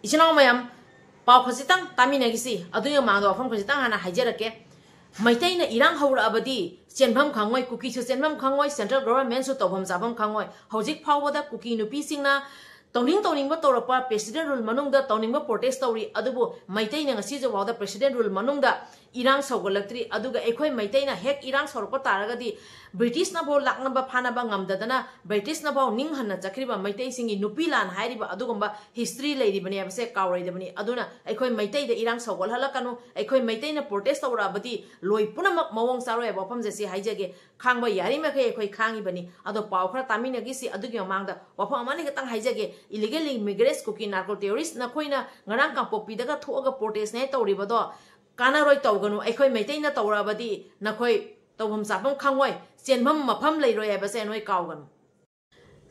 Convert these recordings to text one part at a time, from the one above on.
इचनाव मयम पाव खसितंग तामिनगिसी अदुय मांगदो वफम खसितंग हाना हाइजरके मैतैना इरांग हौराबदी चेनभम खांगोय cookie सु चेनभम खांगोय central government सु तौभम चाभम खांगोय हौजिक फावबदा कुकी नुपी सिंगना तौनिंग तौरपा प्रेसिडेंट रूल मनुंगदा तौनिंग प्रोटेस्ट तौरी अदुबु मैतैना ngasi जवादा प्रेसिडेंट रूल मनुंगदा इरांग सौगलक्त्री अदुगा एखोय मैतैना हेक इरांग सौरप तारगदी ब्रिटिश नबो लाकनबा फानबा ngamdadana ब्रिटिश नबो निंग हन्ना चक्रिबा मैतै सिंगी नुपी लान हाइरिबा अदुगुंबा हिस्ट्री लेरिबनी अबसे कावरैदबनी अदुना एखोय मैतैदा इरांग सौगल हलकनु एखोय मैतैना प्रोटेस्ट तौराबदी लोई पुनमक मवोंग सारोय वफम जेसी हाइजगे खांगबा यारिमखे एखोय खांगिबनी अदो पाव खरा तामिनगिसी अदुगी मांगदा वफम अमानि गतंग हाइजगे illegal immigrants Kuki narco terrorist नखोइना ngarang कांपोपीदगा थोगा प्रोटेस्ट ने तौरिबदो कानारोय तौगनु एखोय मैतैना तौराबदी नखोय तौभम चाभम खांगोय चेनभम मफम लेरोय हाइबसे नोय कावगनु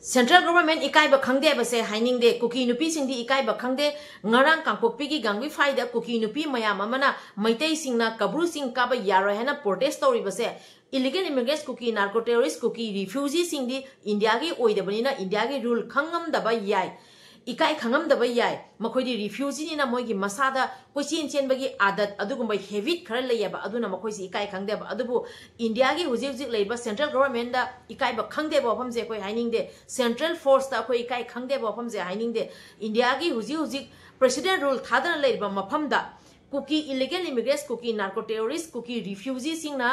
सेंट्रल गवर्नमेंट इकाइबा खंगदे बसे हाइनिंगदे कुकी नुपी सिंगदी इकाइबा खंगदे ngarang कांपोपीगी गांगवी फाइदा कुकी नुपी मयाम अमना मैतै सिंगना कब्रू सिंग काबा यारोय हेना प्रोटेस्ट तौरिबसे illegal immigrants Kuki narco terrorist Kuki refugee सिंगदी इंडिया की ओइदबनिना इंडिया की रूल खंगमदबा याय इकाई खंगमदबा याय मखोइदी रिफ्यूजी ना मोइगी मसादा कोचिन चेनबगी आदत अदुगुंबा हेबिट खरा लेयबा अदुना मखोइसी इकाई खंगदेबा अदुबु इंडिया की हुजिक हुजिक लेबा सेंट्रल गवर्नमेंट दा इकाइबा खंगदेबा वफमजे कोइ हाइनिंगदे सेंट्रल फोर्स दा कोइ इकाई खंगदेबा वफमजे हाइनिंगदे इंडिया की हुजिक हुजिक प्रेसिडेंट रूल थादना लेबा मफमदा Kuki illegal immigrants Kuki narco terrorist Kuki refugee सिंगना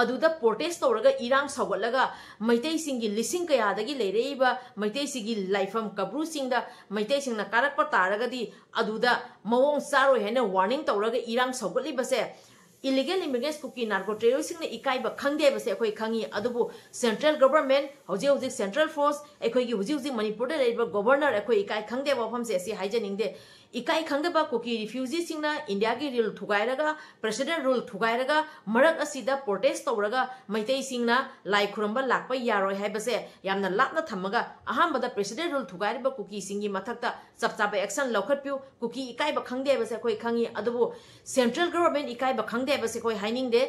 अदुदा प्रोटेस्ट तौरगा इरांग सौगलगा मैतै सिंगी लिसिंग कयादगी लेरेइबा मैतै सिंगी लाइफम कब्रू सिंगदा मैतै सिंगना कारकपा तारगदी अदुदा मवोंग चारोय हेना वार्निंग तौरगा इरांग सौगलिबसे illegal immigrants Kuki narco terrorist सिंगना इकाइबा खंगदेबसे अखोय खंगी अदुबु सेंट्रल गवर्नमेंट हौजे हौजे सेंट्रल फोर्स अखोयगी हुजी हुजी मणिपुर लेबा गवर्नर अखोय इकाई खंगदेबा वफमसे असि हाइजनिंगदे इकाई खंगदबा कुकी रिफ्यूजी सिंगना इंडिया की रूल थुगाइरगा प्रेसिडेंट रूल थुगाइरगा मरक असिदा प्रोटेस्ट तौरगा मैतै सिंगना लाई खुरंबा लाकपा यारोय हाइबसे यामना लाकना थमगा अहामबदा प्रेसिडेंट रूल थुगाइरबा कुकी सिंगी मथक्ता चपचाप एक्शन लौखटपिउ कुकी इकाइबा खंगदेबसे अखोय खंगी अदुबु सेंट्रल गवर्नमेंट इकाइबा खंगदेबसे अखोय हाइनिंगदे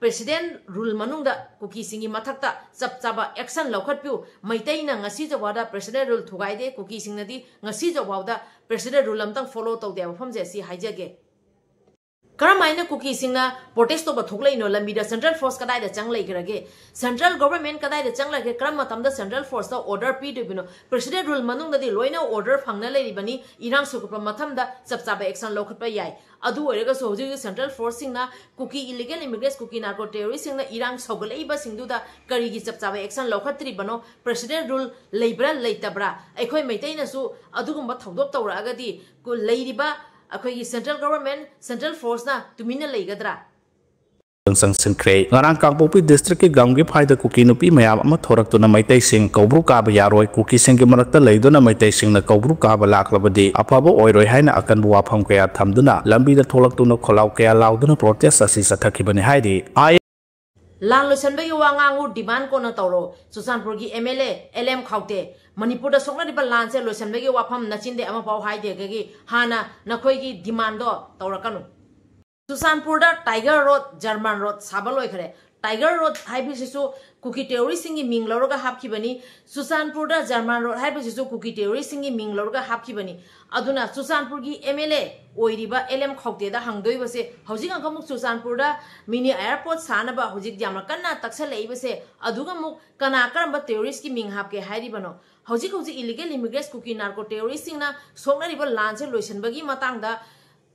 प्रेसिडेंट रूल मनुंगदा कुकी सिंगी मथक्ता चपचाबा एक्शन लौखटपिउ मैतैना ngasi जवादा प्रेसिडेंट रूल थुगाइदे कुकी सिंगनदी ngasi जवादा प्रेसिडेंट रूल अमतंग फॉलो तौदे वफमजे सि हाइजगे करमाइना कुकी सिंगना प्रोटेस्ट तो बथोकलैनो लंबीदा सेंट्रल फोर्स कदाइदा चंगलैगरगे सेंट्रल गवर्नमेंट कदाइदा चंगलगे करम मतमदा सेंट्रल फोर्स दा ऑर्डर पीदबिनो प्रेसिडेंट रूल मनुंगददी लोइना ऑर्डर फंगना लेरिबनी इरांग सुकुप मथमदा चपचाबा एक्शन लौखटपा याय अदु ओइरगसो हुजु सेंट्रल फोर्स सिंगना Kuki illegal immigrants Kuki narco terrorist सिंगना इरांग सौगलैबा सिंगदुदा करिगी चपचाबा एक्शन लौखत्रिबनो प्रेसिडेंट रूल लेब्रा लेतब्रा अखोय मैतैनासु अदुगुंबा थौदोक तौरागदी को लेरिबा अखोई सेंट्रल गवर्नमेंट सेंट्रल फोर्स ना तुमिना लेगद्रा संसंख्रे ngarang kangpopi district ki gamgi phaida kuki nupi mayam ama thoraktuna maitai sing kobru kaba yaroi kuki sing ki marakta leiduna maitai sing na kobru kaba laklabadi afaba oiroi haina akan buwafam kaya thamduna lambi da tholaktuna kholau kaya lauduna protest asi sathakibani haidi लाल लोसनबे वांगांगु demand को न तौरो सुसानपुर की MLA LM Khaute Manipur सोंगरिबा लानसे लोसनबे वाफम नचिंदे अमा पाव हाइदे गगी हाना नखोई की डिमांड दो तौरकनु सुसानपुर टाइगर रोड जर्मन रोड साबलोय खरे टाइगर रोड हाइबिसिसु कुकी टेररिस्ट सिंगी मिंग लौरगा हापखिबनी सुसानपुर जर्मन रोड हाइबिसिसु कुकी टेररिस्ट सिंगी मिंग लौरगा हापखिबनी अदुना सुसानपुर की एमएलए ओइरिबा एलएम खौतेदा हंगदोइबसे हौजिक अंकमुक सुसानपुर मिनी एयरपोर्ट सानबा हौजिक जामना कन्ना तक्सलेइबसे अदुगा मुक कना करंबा टेररिस्ट की मिंग हापके हाइरिबनो हौजिक हौजिक illegal immigrants Kuki narco terrorist सिंगना सोंगरिबा लानसे लोइसनबगी मतांगदा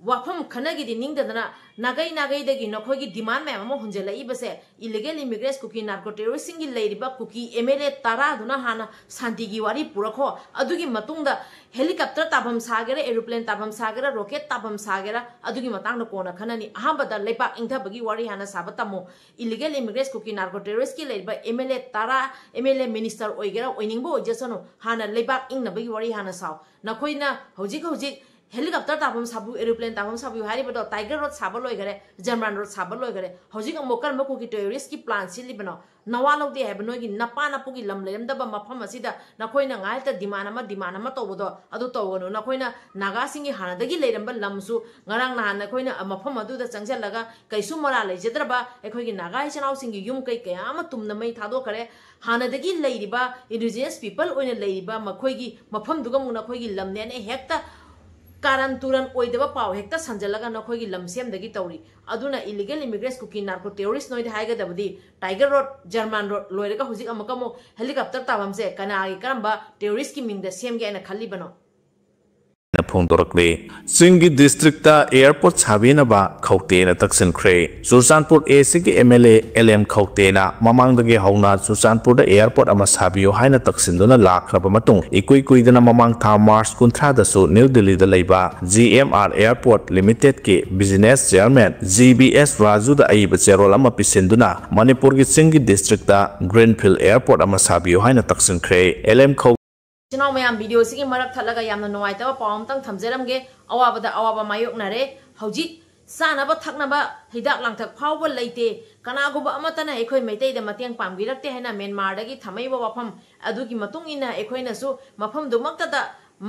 वाफम खनगी निंगदना नागई नागई नखोगी डिमांड मैम हुंजलईबसे illegal immigrants Kuki narco terrorist सिंगी लेरिबा कुकी एमएलए तारादुना हाना शांतिगी वारी पुरखो अदुगी मतुंगदा हेलीकॉप्टर ताबम सागेरा एरोप्लेन ताबम सागेरा रॉकेट ताबम सागेरा अदुगी मतंगदा कोना खननी अहमबदा लेपा इंथबगी वारी हाना साबतमो illegal immigrants Kuki narco terrorist की लेरिबा एमएलए तारा एमएलए मिनिस्टर ओइगेरा ओइनिंगबो ओइजसनो हाना लेपा इंगनबगी वारी हाना साव नखोइना हौजिक हौजिक हेलीकॉप्टर ताबम साबु एरोप्लेन ताबम साबु हारिबदो टाइगर रोड साबल लोइगरे जर्मन रोड साबल लोइगरे हौजिक मोकर मकु की टेररिस्ट की प्लान सिलिबनो नवा लौदे हैबनोगी नपा नपुगी लम लेरमदबा मफम असिदा नखोइना गायता डिमांड अमा तौबदो अदु तौगनो नखोइना नागा सिंगी हानादगी लेरमबा लमसु ngarang nahan नखोइना मफम अदुदा चंगजलगा कैसु मरा लेजद्रबा एखोइगी नागा इचनाउ सिंगी युम कै कयाम तुमनमै थादो करे हानादगी लेरिबा इंडिजिनस पीपल ओइना लेरिबा मखोइगी मफम दुगम नखोइगी लमनेने हेक्ता ꯀꯥꯔꯟ ꯇꯨꯔꯟ ꯑꯣꯏꯗꯕ ꯄꯥꯎ ꯍꯦꯛꯇ ꯁꯟꯖꯜꯂꯒ ꯅꯈꯣꯏꯒꯤ ꯂꯝꯁꯦꯝꯗꯒꯤ ꯇꯧꯔꯤ ꯑꯗꯨꯅ ꯏꯂꯤꯒꯦꯜ ꯏꯃꯤꯒ꯭ꯔꯦꯟꯠ ꯀꯨꯀꯤ ꯅꯥꯔꯀꯣ ꯇꯦꯔꯣꯔꯤꯁ ꯅꯣꯏꯗ ꯍꯥꯏꯒꯗꯕꯗꯤ ꯇꯥꯏꯒꯔ ꯔꯣꯗ ꯖꯔꯃꯟ ꯔꯣꯗ ꯂꯣꯏꯔꯒ ꯍꯧꯖꯤꯛ ꯑꯃꯨꯛ ꯍꯦꯂꯤꯀꯣꯞꯇꯔ ꯇꯥꯐꯝꯁꯦ ꯀꯅꯥꯒꯤ ꯀꯔꯝꯕ ꯇꯦꯔꯣꯔꯤꯁꯀꯤ ꯃꯤꯡꯗ ꯁꯦꯝꯒꯦ ꯍꯥꯏꯅ ꯈꯜꯂꯤꯕꯅꯣ ꯐꯣꯡꯗꯣꯔꯛꯂꯤ ꯆꯤꯡꯒꯤ ꯗꯤꯁꯇ꯭ꯔꯤꯛꯇ एयरपोर्ट साबीनबा खौतेना तकसिनख्रे चुरचानपुर एसीगी एमएलए एलएम खौतेना ममांगदगी हौना चुरचानपुर एयरपोर्ट अमा साबियो हाइना तकसिनदुना लाख्रबा मतुंग इकुई कुइदना ममांग था मार्च 19 दसु न्यू दिल्ली दा लैबा जीएमआर एयरपोर्ट लिमिटेड के बिजनेस चेयरमैन जीबीएस राजू दा अइबा चेरोल अमा पिसिनदुना मणिपुर की चिंगी डिस्ट्रिक्ट ग्रीनफील्ड एयरपोर्ट अमा साबियो हाइना तकसिनख्रे एलएम चनाव मैम वीडियो से मरक थलगा यामना नुवाइतबा पावमतंग थमजरमगे अवाबदा अवाबा मायोकनारे हौजिक सानबा थकनबा हिदाक लांथक फावबा लैते कनागुबा अमतना एखोय मैतैदा मतेंग पांगबिरक्ते हैना म्यांमारदगी थमैबा वाफम अदुगी मतुंग इना एखोयनसु मफम दुमक्तदा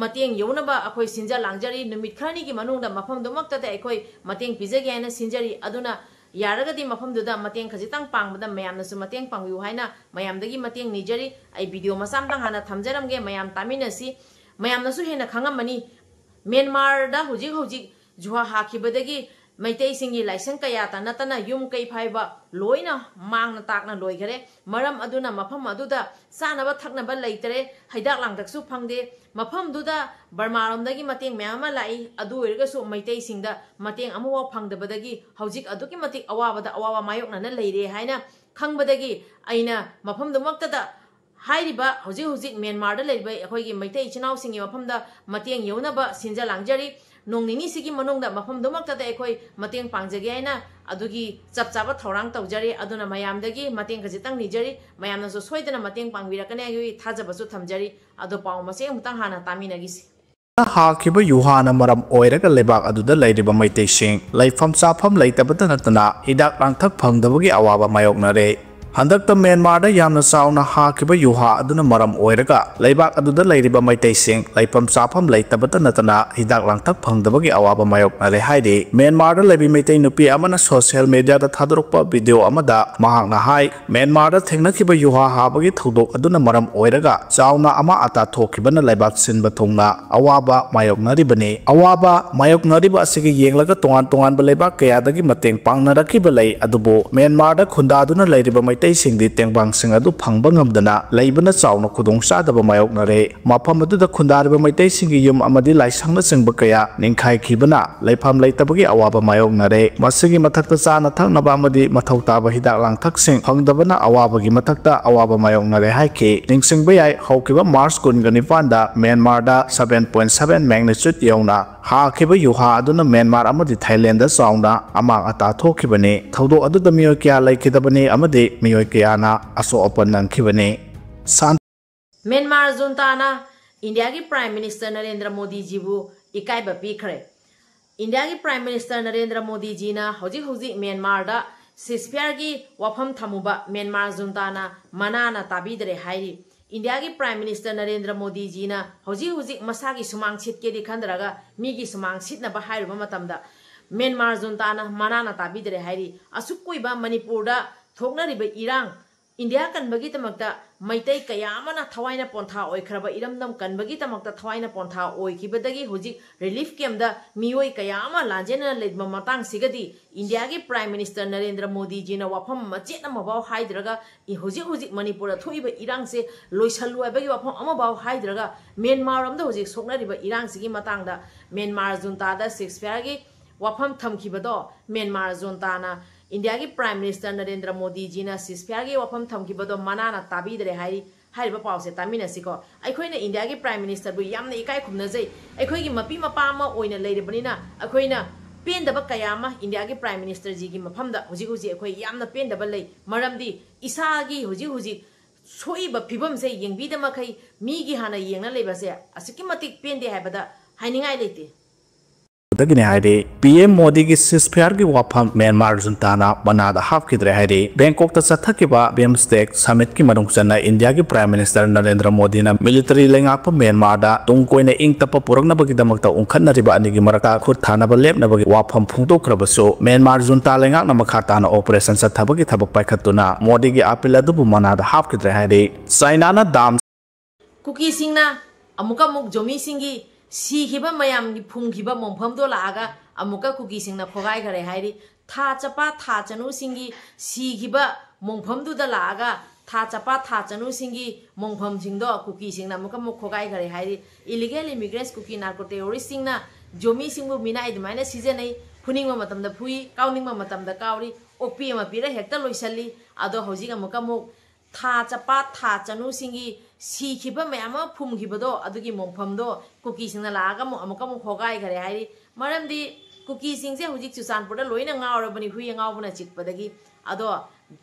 मतेंग यौनबा अखोय सिंजा लांगजरी नुमित खरनीगी मनुंगदा मफम दुमक्तदा एखोय मतेंग पिजगे हैना सिंजरी अदुना यारगदी मफमदुदा मतेंग खजितांग पांगबदा मयामनसु मतेंग पांगबिउ हाइना मयामदगी मतेंग निजरी आई वीडियो मसामतांग हाना थमजरमगे मयाम तामिनसी मयामनसु हेना खंगमनी म्यांमारदा हुजिक जुहा हाखिबदगी मैतै सिंगी लाइसें कया नतना युम कई फाइबा लोइना मांगना ताकना लोइखरे मरम अदुना मफम अदुदा सानबा थकनबा लैतरे हैदाक लांगदकसु फंगदे मफम दुदा बर्मारमदगी मतेंग म्याम लाई अदु ओइरगसु मैतै सिंगदा मतेंग अमुवा फंगदबदगी हौजिक अदुकी मतिक अवाबदा अवाबा मायोकना लैरे हाइना खंगबदगी आइना मफम दुमक्तदा हाइरिबा हौजिक म्यांमारदा लैबा अखोइगी मैतै इचनाव सिंगी मफमदा मतेंग यौनबा सिंजा लांगजरी नोंनिनी सिगी मनोंगदा मफम दुमक्तदा एखोय मतेंग पांगजगे हैना अदुगी चपचाबा थौरांग तौजरी अदुना मयामदगी मतेंग खजितांग निजरी मयामनसु सोइदना मतेंग पांगबिरकने आगि थाजबसु थमजरी अदु पाव मसे मुतांग हाना तामिनगिसि हाकिबा युहाना मरम ओइरगा लेबाक अदुदा लैरिबा मैतैसिंग लैफम चाफम लैतबदा नतना हिदाक लांथक फंगदबगी अवाबा मायोकनरे हंदकता म्यांमार यामना चावना हाकिबा युहा अदुना मरम ओइरगा लैबाक अदुदा लैरिबा मैतैसिंग लैफम चाफम लैतबदा नतना हिदाक लांथक फंगदबगी अवाबा मायोकनरे हाइदे म्यांमार लैबि मैतै नुपि अमना सोशल मीडिया दा थादरकपा वीडियो अमदा महांगना हाइ म्यांमार थेंगनखिबा युहा हाबगी थौदोक अदुना मरम ओइरगा चावना अमा अता थोखिबना लैबाक सिनबा थोंगना अवाबा मायोकनरिबने अवाबा मायोकनरिबा असिगी येंगलगा तोंगान लैबाक कयादगी मतेंग पांगनरखिबा लै अदुबो म्यांमार खुंदादुना लैरिबा मैतै सिंगदी तेंबांग सिंग अदु फंगबा ngамदना लैबना चावना खुदोंग चादबा मायोकनरे मफम अदुदा खुंदारिबा मैतै सिंगी युम अमदि लाइसंगना चिंबा कया निंखाइखिबना लैफाम लैतबगी अवाबा मायोकनरे मसिगी मथक्ता चाना थकनबा अमदि मथौ ताबा हिदाक लांथकसिंग फंगदबना अवाबगी मथक्ता अवाबा मायोकनरे हाइके निंगसिंगबा याय हौकिबा मार्च 29 दा म्यांमारदा 7.7 मैग्नीट्यूड यौना हाकिबा युहा अदुना म्यांमार अमदि थाईलैंड दा चावना अमांग अता थोखिबने थौदो अदुदा मियो क्या लैखिदबने अमदि मियो क्याना असो अपन नंखिबने म्यांमार जुंताना इंडिया की प्राइम मिनिस्टर नरेंद्र मोदी जी बु इकाइबा पीखरे इंडिया की प्राइम मिनिस्टर नरेंद्र मोदी जी ना हौजिक म्यांमार दा सिस्फियर की वफम थमुबा म्यांमार जुंताना मनाना ताबीदरे हाइरी इंडिया की प्राइम मिनिस्टर नरेंद्र मोदी जी ना हौजिक मसा की सुमांग सिटके दी खंदरगा मी की सुमांग सिटनबा हाइरुबा मतमदा म्यांमार जुंताना मनाना ताबीदरे हाइरी असुकुइबा मणिपुर दा थोकनरिबा इरांग इंडिया कनबगी तमक्ता मैतै कयामना थवाइना पोंथा ओइखरबा इरमदम कनबगी तमक्ता थवाइना पोंथा ओइखिबदगी हुजिक रिलीफ कैम्पदा मियोय कयामा लांजेना लेदमा मतांग सिगदी इंडिया की प्राइम मिनिस्टर नरेंद्र मोदी जी ना वफम मचेत अमबाव हाइद्रगा हुजिक मणिपुर थोइबा इरांग से लोइसलुइबगी वफम अमबाव हाइद्रगा म्यांमार अमदा हुजिक सोकनरिबा इरांग सिगी मतांगदा म्यांमार जुंतादा 6 फेरगी वफम थमखिबदो म्यांमार जुंताना इंडिया की प्राइम मिनिस्टर नरेंद्र मोदी जी ना सिस्फियर की वफम थमखिबदो मनाना ताबीदरे हाइरिबा पाउसे तामिनसिको अखोइना इंडिया की प्राइम मिनिस्टर बु यामना इकाय खुमनजै अखोइगी मपी मपामा ओइना लेरिबनिना अखोइना पेंदबा कयामा इंडिया की प्राइम मिनिस्टर जी की मफमदा हुजिक अखोइ यामना पेंदबा लै मरमदी इसागी हुजिक सोइबा फिबम से येंगबीदमखै मीगी हाना येंगना लेबसे असिकी मतिक पेंदे हाइबदा हाइनिंगाय लेते पीएम मोदी की सिस्फियर की वफम म्यांमार जुंताना मनादा हाफकिद्रे हाइरे बैंकॉक चथकिबा बिमस्टेक समिट की मनुंगचना इंडिया की प्राइम मिनिस्टर नरेंद्र मोदी ना मिलिटरी लेंगाप म्यांमार दा तुंगकोइना इंगतप पुरकनबगिदमक्ता उंखनरिबा अनिगी मरका खुद थानबा लेपनबगी वफम फुंदोखरबसो म्यांमार जुंता लेंगाकना मखाताना ऑपरेशन चथबगी थबक पाइखतुना मोदी की अपील अदुबु मनादा हाफकिद्रे हाइरे चाइना ना दाम कुकी सिंगना अमुक जोमी सिंगी सीखिबा मयाम की फुंखिबा मोंफम दो लागा अमुका कुकी सिंगना खोगाइखरे हाइरी था चपा था चनु सिंगी सीखिबा मोंफम दुदा लागा था चपा था चनु सिंगी मोंफम सिंगदो कुकी सिंगना अमुका मु खोगाइखरे हाइरी illegal immigrants Kuki narco terrorist सिंगना जोमी सिंगबु मिना इदमाइना सिजनै फुनिंगमा मतमदा फुई काउनिंगमा मतमदा काउरी ओपी अमा पिरा हेक्ता लोइसल्ली अदो हौजिक अमुका मु था चपा था चनु सिंगी सीखिबा मयाम फुमखिबदो अदुगी मोंफमदो कुकी सिंगना लागा मु अमुका मु खोगाइखरे हाइरी मरमदी कुकी सिंगसे हौजिक चुसानपुरदा लोइना ngaurabani hui ngaubuna chikpadagi ado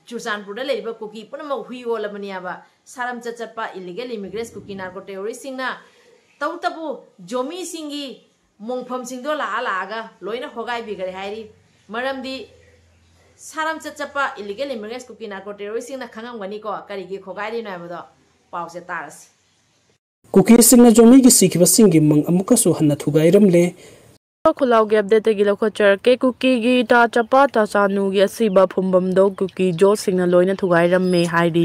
चुसानपुरदा लेरिबा कुकी पुनम hui ओलबनी आबा सारम चचपा illegal immigrants Kuki narco terrorist सिंगना तौतबु जोमी सिंगी मोंफम सिंगदो लागा लोइना खोगाइ बिगरे हाइरी मरमदी सारम चचपा illegal immigrants Kuki narco terrorist सिंगना खंगमगनी को करिगी खोगाइरि नाबदो पाउसे तारसी कुकी सिंगना जोमी की सीखिबा सिंगी मंग अमुकसु हन्ना थुगाइरमले खुलाव के अपडेट की लखोचर के कुकी की ता चपा ता चानु की asiba फुंबम दो कुकी जो सिंगना लोइना थुगाइरम में हाइडी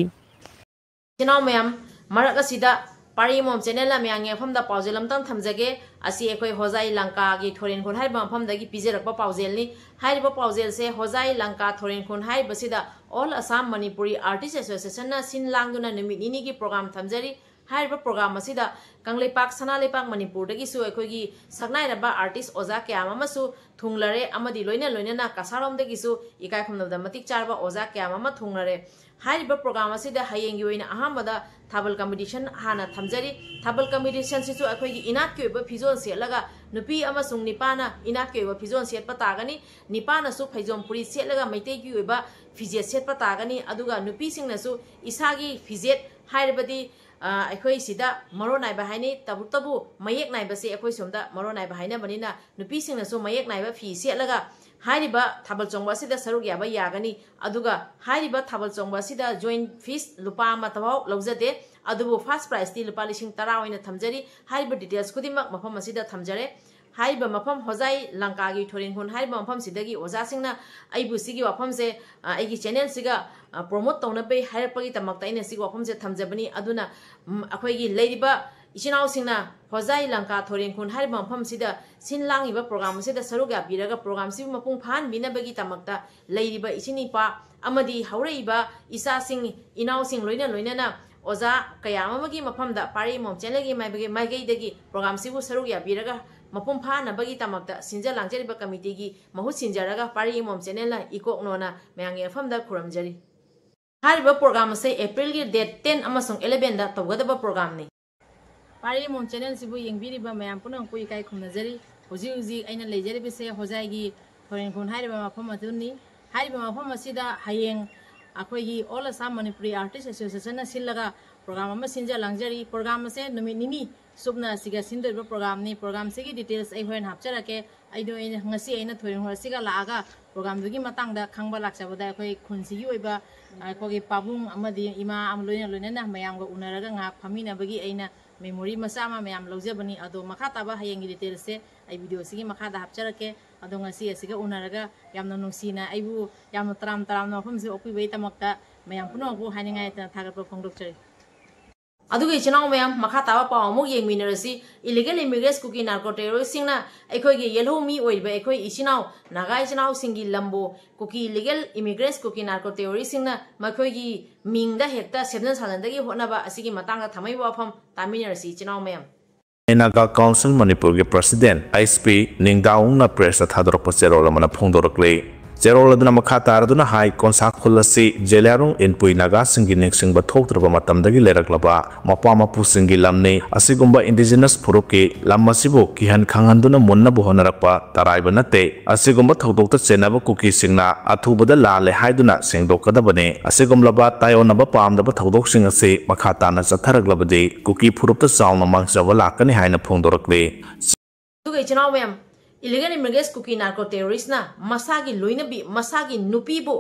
चिनाव मैम मरक असिदा पारी मोम चैनल म्यांगे फमदा पाउजेल अमतंग थमजगे असि एखोय होजाई लंका की थोरेन खुन हाइबा फमदगी पिजेरकपा पाउजेलनी हाइबा पाउजेल से होजाई लंका थोरेन खुन हाइबसिदा all Assam Manipuri artist association ना सिन लांगदुना निमित निनी की प्रोग्राम थमजरी हाइबा प्रोग्राम असिदा कंगलेपाक सनालेपाक मणिपुरदगिसु एखोयगी सकनाइरबा आर्टिस्ट ओजा क्याम अमसु थुंगलरे अमदि लोइना लोइना कासारोमदगिसु इकाय खमनबदा मतिक चारबा ओजा क्याम अमा थुंगलरे हाइबा प्रोग्राम असिदा हयेंगी ओइना अहामदा थाबल कॉम्पिटिशन हाना थमजरी थाबल कॉम्पिटिशन सिसु एखोयगी इनाक के ओबा फिजोन सेलगा नुपी अमसुंग निपाना इनाक के ओबा फिजोन सेटपा तागनी निपाना सु फैजोम पुरी सेलगा मैतेगी ओबा फिजेट सेटपा तागनी अदुगा नुपी सिंगनासु इसागी फिजेट हाइरबदी अखोई सिदा मरो नाइबा हाइनी तबु तबु मयेक नाइबसे अखोई सोमदा मरो नाइबा हाइना बनिना नुपी सिंगनासु मयेक नाइबा फी सेलगा हाइरिबा थाबल चोंगबा सिदा सरुक याबा यागनी अदुगा हाइरिबा थाबल चोंगबा सिदा जॉइंट फीस लुपा मतबाव लौजदे अदुबु फर्स्ट प्राइज ती लुपा लिसिंग 10 ओइना थमजरी हाइरिबा डिटेल्स खुदिमक मफम असिदा थमजरे हाइबा मफम होजाई लंकागी थोरिन हुन हाइबा मफम सिदगी ओजा सिंगना आइबु सिगी वफम से आइगी चैनल सिगा प्रोमोट तौनबे हाइरपगी तमकता इन सिगी वफम से थमजबनी अदुना अखोइगी लेरिबा इचिनाव सिंगना होजाई लंका थोरिन हुन हाइबा मफम सिदा सिन लांगिबा प्रोग्राम सिदा सरुगा बिरगा प्रोग्राम सिबु मपुंग फान बिनबगी तमकता लेरिबा इचिनिपा अमदी हौरइबा इसा सिंग इनाव सिंग लोइना लोइना ओजा कयामगी मफमदा पारी मोम चैनलगी माइबगे माइगैदगी प्रोग्राम सिबु सरुगा बिरगा मपुम फानबगी तमकता सिंजा लांजरिबा कमिटी की महु सिंजरगा पारी मोम चैनल इकोकनोना मयांगे फमदा खुरमजरी हारिबा प्रोग्राम से अप्रैल की डेट 10 अमसुंग 11 दा तौगदबा प्रोग्राम ने पारी मोम चैनल सिबु यंगबिरिबा मयाम पुनंग कुई काय खुमनजरी हुजी हुजी आइना लेजरिबसे होजाइगी थोरेन खुन हारिबा मफम अदुनी हारिबा मफम असिदा हयेंग अखोइगी all Assam Manipuri artist association सिलगा प्रोग्राम अमा सिंजा लांजरी प्रोग्राम से नुमित निनी सुबना सिगा सिंदोइबा प्रोग्राम नि प्रोग्राम सिगी डिटेल्स आई होयन हापचरके आइदो इन ngasi aina thoring hor siga laga program dugi matang da khangba laksabada akhoi khunsi oiba akhoi pabung amadi ima amloina loina mayam ga unaraga nga phamina bagi aina memory masa ma mayam lojabani ado makha taba hayang details se ai video sigi makha da hapcharake ado ngasi asiga unaraga yamna nungsina aibu yamna tram tram no phumse opi bai tamakta mayam puno bu haningai ta thagapa phongdokchari अदुगे चनाव मैम मखा तावा पाव अमुक येंगमिनरसी illegal immigrants Kuki narco terrorist सिंगना एखोइगे येलो मी ओइबे एखोइ इचिनाव नागाई चनाव सिंगी लंबो Kuki illegal immigrants Kuki narco terrorist सिंगना मखोइगी मिंगदा हेक्ता सेबन सानदगी होनाबा असिगी मतांगा थमै वाफम तामिनरसी चनाव मैम नागा काउंसिल मणिपुर के प्रेसिडेंट आईएसपी निंगदाउंगना प्रेस थादरप चेरोल मन फोंदोरकले चेरोल अदुना मखा तारदुना हाई कोनसा खुलसी जेलारुंग इनपुई नागा सिंगी निंगसिंग बथोक्त्रबा मतमदगी लेरकलबा मपा मपु सिंगी लमने असिगुंबा इंडिजिनस फुरुकी लमसिबु किहन खांगंदुना मुन्नबु होनरकपा तराइबा नते असिगुंबा थौदोक्ता चेनाबा कुकी सिंगना अथुबदा लाले हाइदुना सेंगदोकदबने असिगुंबा तायोनबा पामदबा थौदोकसिंग असे मखा ताना चथरगलबदे कुकी फुरुपता चावना मांगजबा लाकनी हाइना फोंदोरकले तुगे चनाव मैम illegal immigrants Kuki narco terrorist ना मसागी लोइनबी मसागी नुपीबो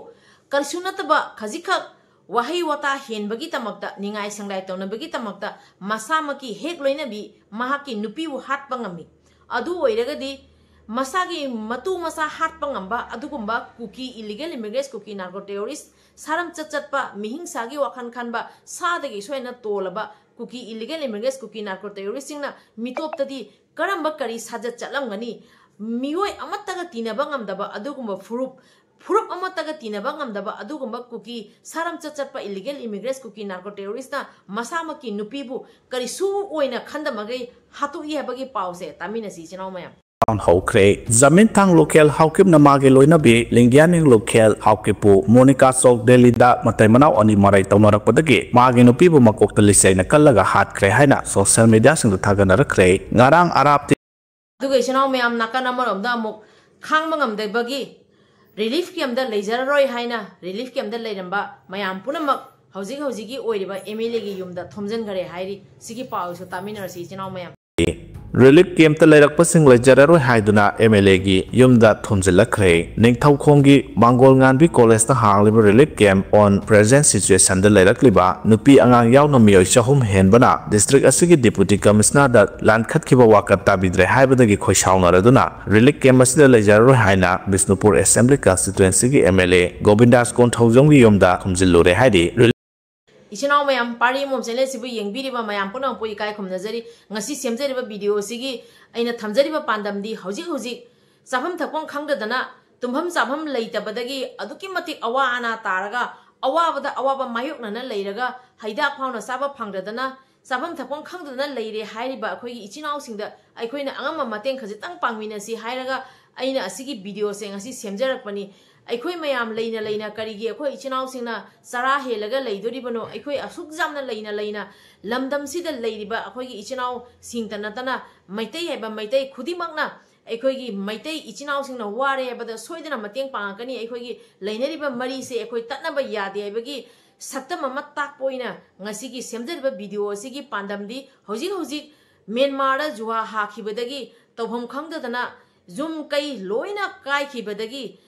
करिसु नतबा खजिखक वही वता हेनबगी तमकता निंगाई संगलाय तौनबगी तमकता मसामकी हेक लोइनबी महाकी नुपीबो हातपा ngami अदु ओइरगदी मसागी मतु मसा हातपा ngamba अदुगुंबा Kuki illegal immigrants Kuki narco terrorist सारम चचतपा मिहिंसागी वखन खनबा सादगी सोयना तोलबा Kuki illegal immigrants Kuki narco terrorist सिंगना मितोपतदी karamba kari sajat chatlamgani mioi amattaga tinaba ngamdaba adugumba furup amattaga tinaba ngamdaba adugumba kuki saram chatpa illegal immigrants kuki narco terrorist na masama ki nupi bu karisu oina khandamagai hatu i habagi pause tamina si chinau mayam Hokre, Zamin Tang local Hawkip Namage Loinabi, Lingianing local Hawkipu, Monica Sok Delida, Matamana on the Marai Tomarak Padagi, Magino people Makok the Lise Nakalaga Hat Krehina, social media in the Tagana Kray, Narang Arab. Education mayam nakanamor of Damok, Kangmangam de Bagi, Relief Kim the Laser Roy Haina, Relief Kim the Ladamba, Mayam Punamak, Hosigi Oiba, Emily Yum the Thomson Gare Hairi, Siki Pau, Tamina Season mayam. Relief came to let a passing lecturer Haiduna MLAG, Yumda Tunzilla Cray, Ning Tau Kongi, Mongol Nganbi Colesta Harley Relief Camp on present situation the Leda Kliba, Nupi Engang Yao no Mio Shahum Henbana, District Asigi Deputy Commissioner that Land Katkiba Waka Tabidre Hibadagi Koshauna Raduna, Relief Camp as the lecturer Haina, Bisnupur Assembly Constituency MLA, Gobindas Kontozongi Yumda, Kumzilure Haidi. Ichinaw mayam pari mom channel sibu yengbiriba mayam punang poi kai khumnajari ngasi semjariba video sigi aina thamjariba pandamdi hojik safam thapong khangdadana tumham sabham leitabadagi aduki matik awa ana taraga awaba mayokna na leiraga haida phawna saba phangdadana sabham thapong khangdadana leire hairiba akhoi ichinaw singda aikoina angama mateng khajitang pangmina si hairaga aina asigi video se ngasi semjarakpani Aikoi mayam leina karigi akoi ichinaw singna sara helaga leidoribano aikoi asuk jamna leina lamdam sida leiriba akoi gi ichinaw singtana tana maitai heba maitai khudimakna aikoi gi maitai ichinaw singna ware hebada soidana mateng pangakani aikoi gi leinariba mari se aikoi tatnaba yade hebagi saktam ama takpoina ngasi gi semjariba video sigi pandamdi hojik Myanmar juha hakhibadagi tawham khangdadana zoom kai loina kai khibadagi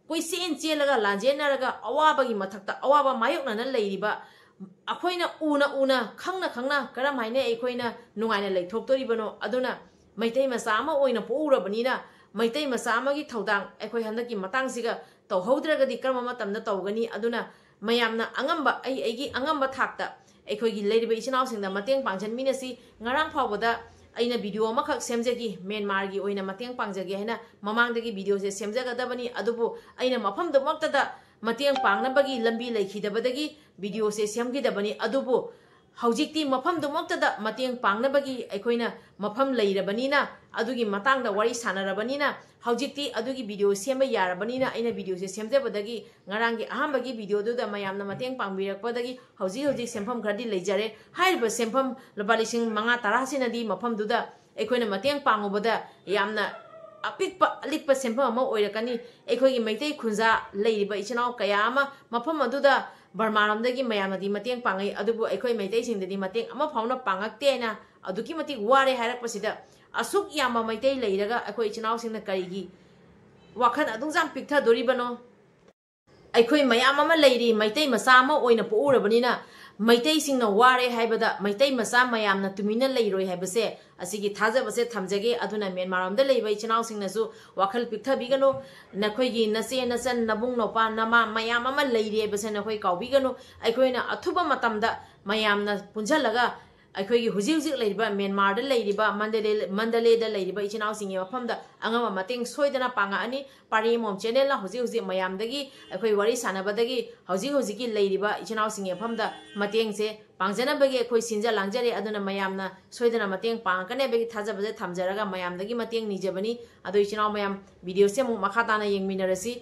Koi sen chelaga lanjenaraga awabagi mathakta awaba mayokna na leiriba akhoina una khangna karam haine aikoina nungaina leithoktoribano aduna maitai masa ama oina pourabani maitai masa amagi thodang aikoi handaki matangsiga tawhaudragadi karma matamda tawgani aduna mayamna angamba aigi angamba thakta aikoigi leiriba ichinaw singda mateng pangchanminasi ngarang phawbada aina video amakak semjagi Myanmar gi oina mateng pangjagi haina mamangdagi video se semjagadabani adubu aina mafam damaktada mateng pangnabagi lambi leikhidabadagi video se semgidabani adubu haujikti mafam damaktada mateng pangnabagi aikoina mafam leirabanina adugi matangda wari sanarabanina haujikti adugi video semba yarabanina aina video se semjabadagi ngarangi ahambagi video duda mayamna mateng pangbirakpadagi hauji sempham khadi leijare haiba sempham labalising manga tarasinadi mafam duda aikoina mateng pangobada yamna alikpa sempham ama oirakani aikoigi maitai khunja leiriba ichinaw kayama mafam aduda Barmaramdagi mayamadi mateng pangai adubu aikoi maitai singdadi mateng ama fauna pangakteina aduki matik ware hairakpasida asuk yama maitai leiraga aikoi ichinaw singna karigi wakhan adungjam piktha doribano aikoi mayam ama leiri maitai masa ama oina pourabani maitai singna ware haibada maitai masa mayamna tumina leiroi haibase asigi thajabase thamjage aduna Myanmaramda leibai ichinaw singnasu wakhal piktha bigano nakhoi nase nasan nabung nopa nama mayam ama leiri haibase nakhoi kaubigano aikoina athuba matamda mayamna punjalaga aikoi huji leiriba Myanmar da leiriba mandale da leiriba ichinaw singi mafamda angama mateng soidana panga ani pari mom channel la huji mayamdagi aikoi wari sanabadagi huji ki leiriba ichinaw singi mafamda mateng se pangjana bagi aikoi sinja langjare aduna mayamna soidana mateng pangkane bagi thajabaje thamjaraga mayamdagi mateng nijabani adu ichinaw mayam video se mu makhatana yengminarasi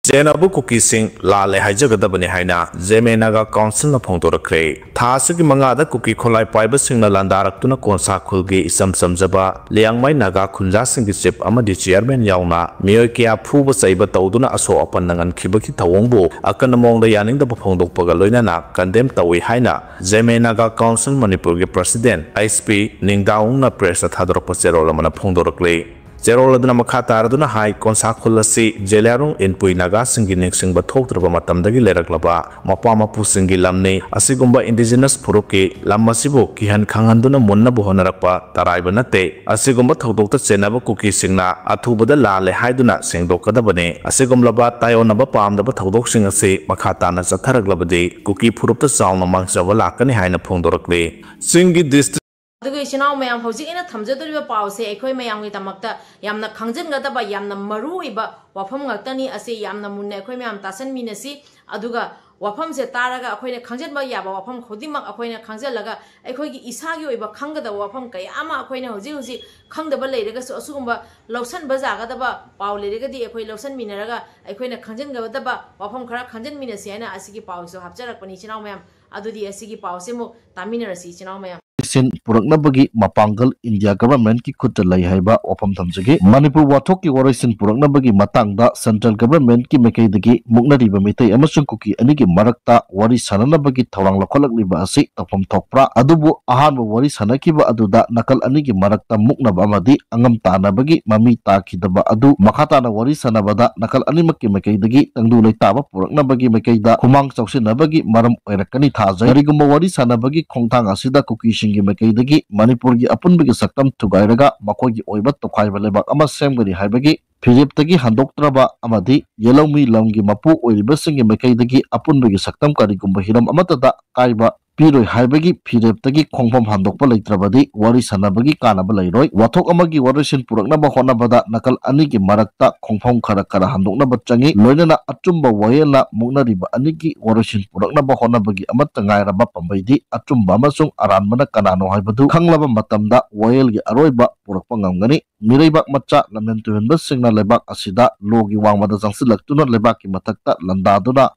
Zenabu kuki sing lale haijagadabani haina Zemenaga council na phongdorakre thasigi mangada kuki kholai paiba singna landaraktuna konsa khulgi isam samjaba leangmai naga khunja singi chip amadi chairman yauna miyoi kya phuba saiba tawduna aso apan nangan khibaki tawongbo akan mongda yaning da phongdokpaga loinana condemn tawi haina Zemenaga council Manipur ge president ISP Ningdaung na press thadorpa cherola mana phongdorakle Zero Laduna Makata Raduna High Konsa Kulasi Jelarung in Puinaga Singing Sing Batok Matamdagi Leraklaba Mapama Pusingi Lamne Asigumba Indigenous Puruki Lamasibu Kihan Kanganduna Munna Buhonarapa Taraibanate Asigumba Todota Senaba Kuki Singna Atubada Lale Haiduna Singdokadabane Asigum Laba Tayonaba Pam the Batodok Singase Makatana Zataraglabade Kuki Purupta Sound among Savalakani Haina Pondorakle Singi District इचनाव मैम हौजिक थमजदोरिबा पाउसे अखोय मैम की तमक्ता यामना खंगजनगदबा यामना मरुइबा वाफम गतनी असे यामना मुन्ने अखोय मैम तासन मिनसी अदुगा वाफम से तारगा अखोयने खंगजनबा याबा वाफम खुदिमक अखोयने खंगजलगा अखोयगी इसागी ओइबा खंगदा वाफम कयामा अखोयने हौजी खंगदबा लेरगसु असुगुंबा लौसन बजागदबा पाउ लेरगदी अखोय लौसन मिनरगा अखोयने खंगजनगदबा वाफम खरा खंगजन मिनसी हाइना असिगी पाउसो हापचरकपनी इचनाव मैम अदुदी असिगी पाउसे मु तामिनरसी इचनाव ma'am sin puraknabagi mapanggal India government ki khutta lai haiba wafam thamjage Manipur wathok ki warai sin puraknabagi matangda central government ki mekaidagi muknariba mitai amasung kuki ani ki marakta wari sananabagi thawang lakholakliba asi tafam thokpra adubu ahanba wari sanakiba aduda nakal ani ki marakta muknaba amadi angam tanabagi mami takidaba adu makhatana wari sanabada nakal animak ki mekaidagi tangdu lai taba puraknabagi mekaida humang chausinabagi maram oirakani thajai arigumba wari sanabagi khongthang asida kuki singi mekaidagi Manipur gi apunbagi saktam thugairaga makogi oiba tokhaiba lebak ama semgani haibagi phiriptagi handoktraba amadi yelomi lamgi mapu oiriba singi mekaidagi apunbagi saktam karigumba hiram amatada kaiba piroi haibagi phiriptagi khongpham handokpa leitrabadi wari sanabagi kanaba leiroi wathok amagi warisin puraknaba honabada nakal ani gi marakta khongpham khara kara handoknaba changi loinana achumba wayela mugnariba ani gi warisin puraknaba honabagi amatangairaba pambaidi achumba amasung aranmana kanano haibadu khanglaba matamda wayel gi aroiba purakpa ngamgani mireibak macha lamen tuhenba singna lebak asida logi wangmada jangsilaktuna lebak ki matakta landaduna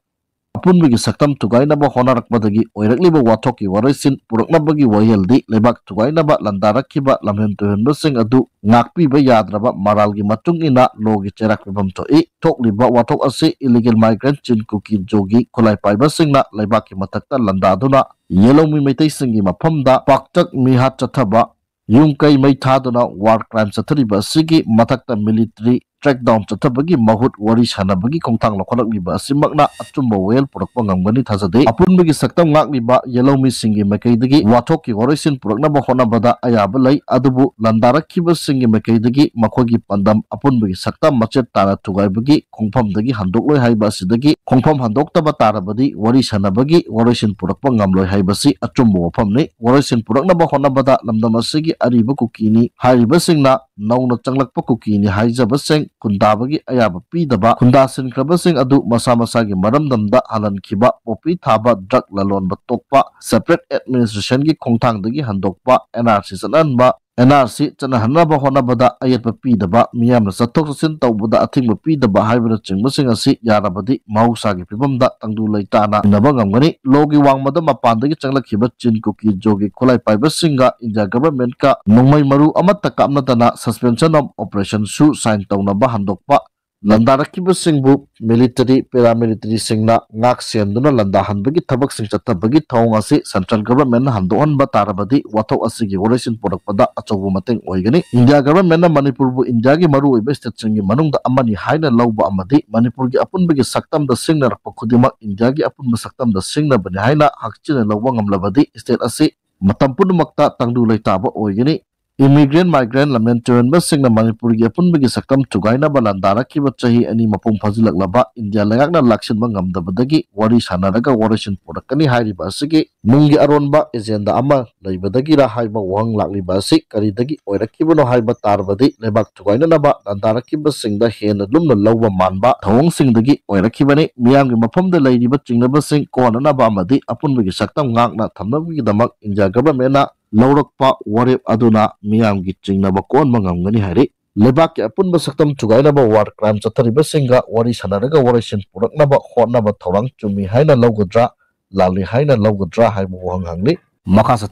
apunbagi saktam tugainaba honarakmadagi oirakliba wathoki waraisin puraknabagi wayeldi lebak tugainaba landarakiba lamhen tuhenba sing adu ngakpiba yadraba maralgi matungina logi cherakpibam toi thokliba wathok ase illegal migrant chin kuki jogi khulai paiba singna lebak ki matakta landaduna yelomi meitai singi maphamda paktak mihat chathaba yungkai mai thaduna war crime chathariba sigi matakta military trackdown chathabagi mahut wari sanabagi khongthang lokholakliba asimakna achumba wel purakpa ngamgani thajade apunbagi saktam ngakliba yelomi singi mekaidagi wathoki warisin puraknaba honabada ayaba lai adubu landarakhiba singi mekaidagi makhogi pandam apunbagi saktam machet tana thugaibagi khongphamdagi handokloi haiba asidagi khongpham handoktaba tarabadi wari sanabagi warisin purakpa ngamloi haibasi achumba wafamni warisin puraknaba honabada lamdam asigi ariba kukini haiba singna nauna changlakpa kukini haijaba seng kundabagi ayaba pidaba kundasin krabasing adu masa masagi maramdamda halankhiba popi thaba drug lalonba tokpa separate administration gi khongthangdagi handokpa NRC sananba NRC chanahanaba honabada ayatba pidaba miyamna sathok sasin tawbada athingba pidaba haibana chingbasing asi yarabadi mahusagi pibamda tangdu leitana inaba ngamgani logi wangmada mapandagi changlakhiba chin kuki jogi khulai paiba singa India government ka nongmai maru amatta kamnatana suspension of operation su sign tawnaba handokpa landarakiba singbu military paramilitary singna ngak senduna landahanbagi thabak sing chathabagi thawng asi central government handohanba tarabadi wathok asigi warisin porakpada achobu mateng oigani India government na Manipur bu India gi maru oiba state singi manungda amani haina lawba amadi Manipur gi apunbagi saktam da singna rakpa khudimak India gi apunba saktam da singna bani haina hakchina lawba ngamlabadi state asi matam punumakta tangdu leitaba oigani immigrant migrant lamen turenba singna Manipur gi apunbagi saktam tugaina balandara kiba chahi ani mapung phajilaklaba India lagakna laksinba ngamdabadagi wari sanaraga warisin porakani hairiba asigi mungi aronba agenda ama leibadagi ra haiba wang lakliba asi karidagi oirakibano haiba tarbadi lebak tugaina naba landara kiba singda hena lumna lawba manba thawang singdagi oirakibani miyamgi mafamda leiriba chingnaba sing kona naba amadi apunbagi saktam ngakna thamnabagi damak India government na laurakpa warep aduna miyamgi chingnaba konba ngamgani hari lebak ki apunba saktam thugainaba war crime chathariba singa wari sanaraga warisin puraknaba hotnaba thorang chumi haina lawgadra lali haina lawgadra haibu hanghangni makha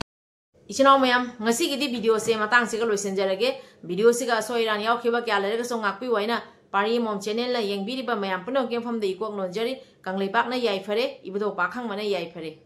इचनाव मैम ngasi gidi video se matang se ga loisenjarage video se ga soiran yaukhiba kya lerega so ngakpi waina pari mom channel la yengbiri ba ma'am puno gempham de ikok nonjari kanglei pak na yai phare ibudo pakhang mana yai phare